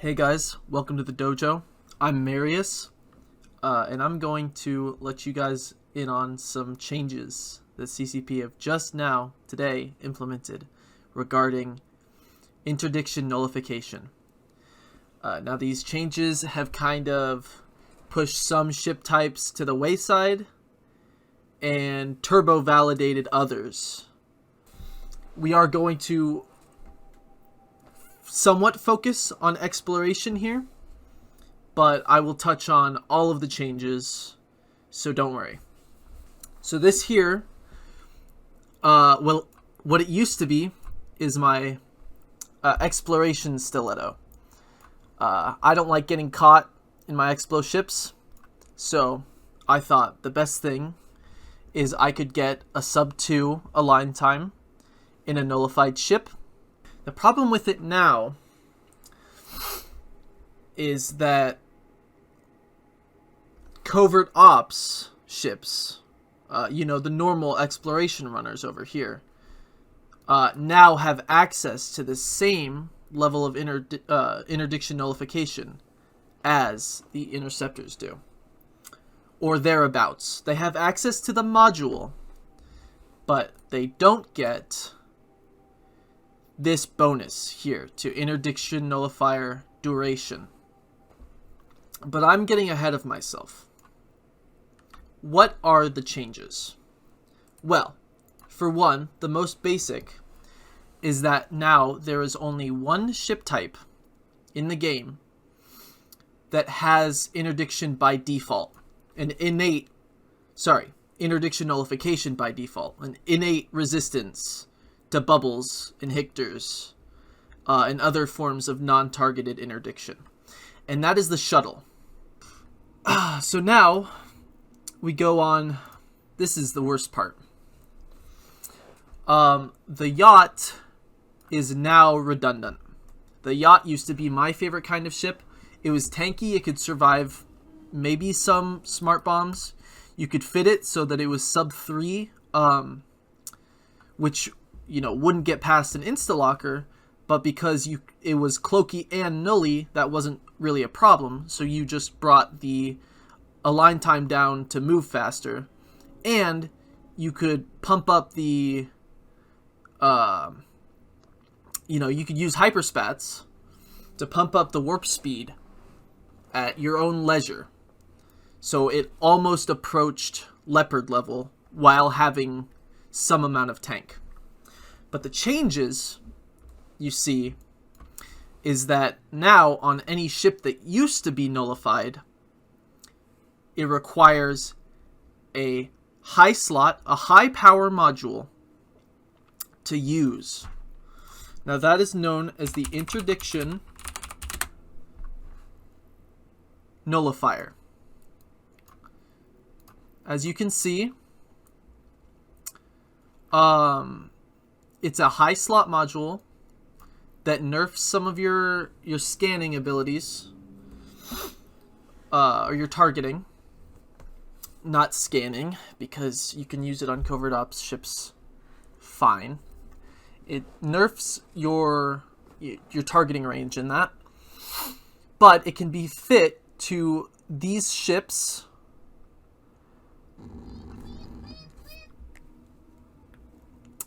Hey guys, welcome to the dojo. I'm Marius, and I'm going to let you guys in on some changes that CCP have just now, today, implemented regarding interdiction nullification. Now these changes have kind of pushed some ship types to the wayside and turbo-validated others. We are going to somewhat focus on exploration here, but I will touch on all of the changes, so don't worry. So this here, well, what it used to be is my exploration stiletto. I don't like getting caught in my explo ships, so I thought the best thing is I could get a sub 2 align time in a nullified ship. The problem with it now is that covert ops ships, the normal exploration runners over here, now have access to the same level of interdiction nullification as the interceptors do, or thereabouts. They have access to the module, but they don't get this bonus here to interdiction nullifier duration. But I'm getting ahead of myself. What are the changes? Well, for one, the most basic is that now there is only one ship type in the game that has interdiction by default. Interdiction nullification by default. An innate resistance to bubbles, inhibitors, and other forms of non-targeted interdiction. And that is the shuttle. So now we go on. This is the worst part. The yacht is now redundant. The yacht used to be my favorite kind of ship. It was tanky. It could survive maybe some smart bombs. You could fit it so that it was sub 3, which wouldn't get past an insta-locker, but because it was cloaky and nully, that wasn't really a problem, so you just brought the align time down to move faster, and you could pump up the, you could use hyperspats to pump up the warp speed at your own leisure, so it almost approached Leopard level while having some amount of tank. But the changes you see is that now on any ship that used to be nullified, it requires a high slot, a high power module to use. Now that is known as the interdiction nullifier. As you can see, it's a high slot module that nerfs some of your scanning abilities, or your targeting. Not scanning, because you can use it on covert ops ships fine. It nerfs your targeting range in that, but it can be fit to these ships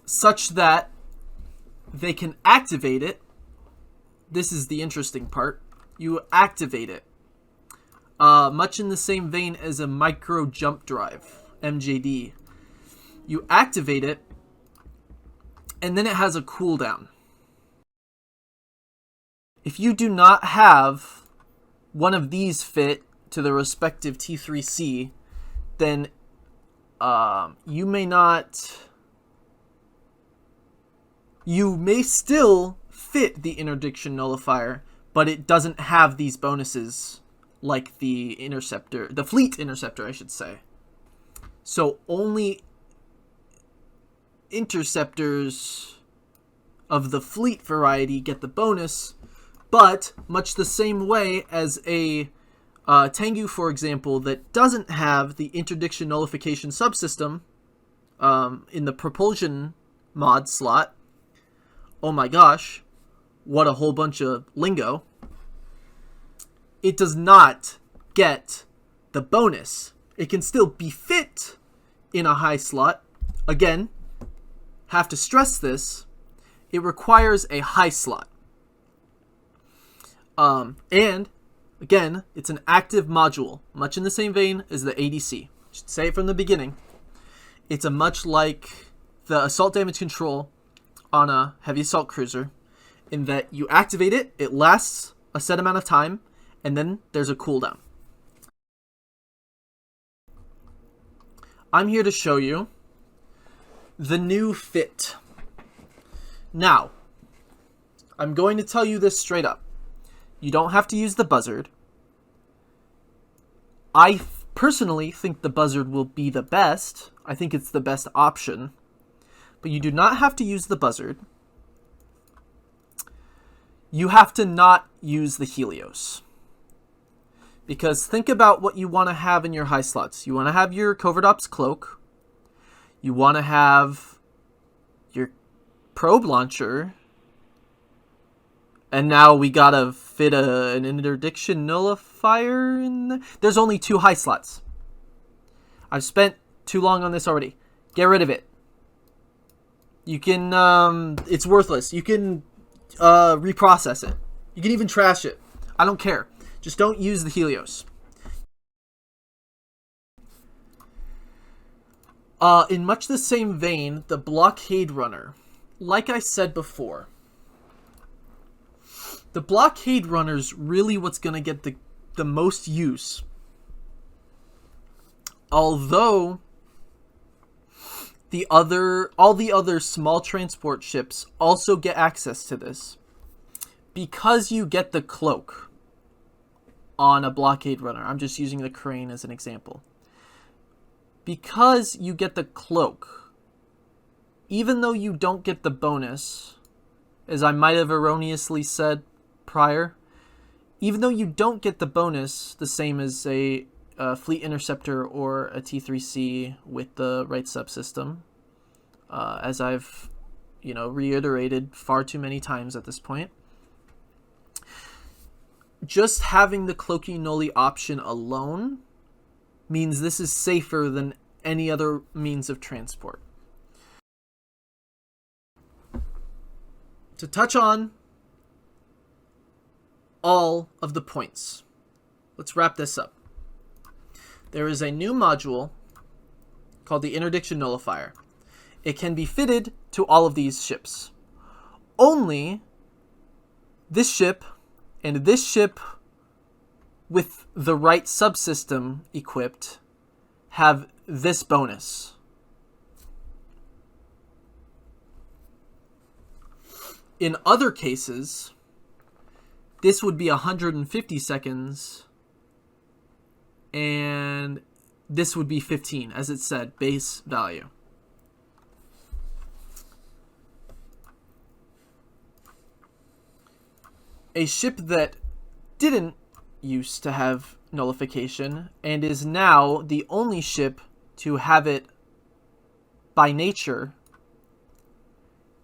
such that they can activate it. This is the interesting part. You activate it. Much in the same vein as a micro jump drive, MJD. You activate it, and then it has a cooldown. If you do not have one of these fit to the respective T3C, then you may not... You may still fit the interdiction nullifier, but it doesn't have these bonuses like the interceptor, the fleet interceptor, I should say. So only interceptors of the fleet variety get the bonus, but much the same way as a Tengu, for example, that doesn't have the interdiction nullification subsystem in the Propulsion Mod slot. Oh my gosh, what a whole bunch of lingo. it does not get the bonus. It can still be fit in a high slot. Again, have to stress this. It requires a high slot. And, again, it's an active module, much in the same vein as the ADC. Should say it from the beginning. It's a much like the assault damage control on a heavy assault cruiser, in that you activate it, it lasts a set amount of time, and then there's a cooldown. I'm here to show you the new fit. Now, I'm going to tell you this straight up. You don't have to use the buzzard. I personally think the buzzard will be the best. I think it's the best option. But you do not have to use the buzzard. You have to not use the Helios. Because think about what you want to have in your high slots. You want to have your Covert Ops Cloak. You want to have your Probe Launcher. And now we gotta fit an Interdiction Nullifier in there. There's only 2 high slots. I've spent too long on this already. Get rid of it. You can, it's worthless. You can reprocess it. You can even trash it. I don't care. Just don't use the Helios. In much the same vein, the Blockade Runner. Like I said before, the Blockade Runner's really what's going to get the most use. Although all the other small transport ships also get access to this. Because you get the cloak on a Blockade Runner. I'm just using the Crane as an example. Because you get the cloak, even though you don't get the bonus, as I might have erroneously said prior, even though you don't get the bonus, the same as a Fleet Interceptor or a T3C with the right subsystem, as I've reiterated far too many times at this point, just having the Cloaky Nully option alone means this is safer than any other means of transport. To touch on all of the points, let's wrap this up. There is a new module called the Interdiction Nullifier. It can be fitted to all of these ships. Only this ship and this ship with the right subsystem equipped have this bonus. In other cases, this would be 150 seconds, and this would be 15, as it said, base value. A ship that didn't used to have nullification and is now the only ship to have it by nature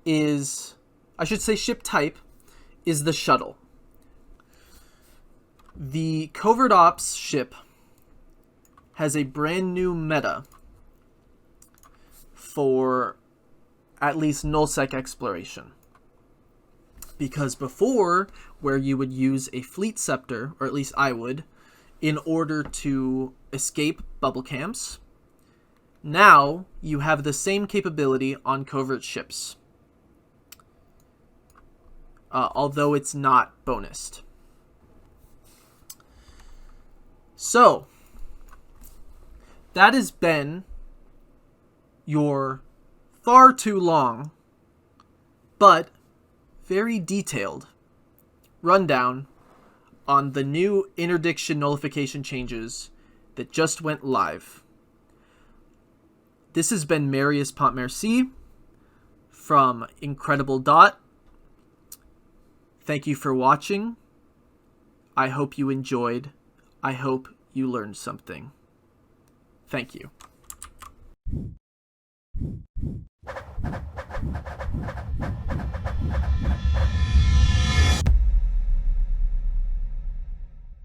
is, I should say ship type, is the shuttle. The Covert Ops ship has a brand new meta for at least nullsec exploration. Because before, where you would use a fleet scepter, or at least I would, in order to escape bubble camps, now you have the same capability on covert ships. Although it's not bonused. So, that has been your far too long, but very detailed rundown on the new interdiction nullification changes that just went live. This has been Marius Pontmercy from Incredible Dot. Thank you for watching. I hope you enjoyed. I hope you learned something. Thank you.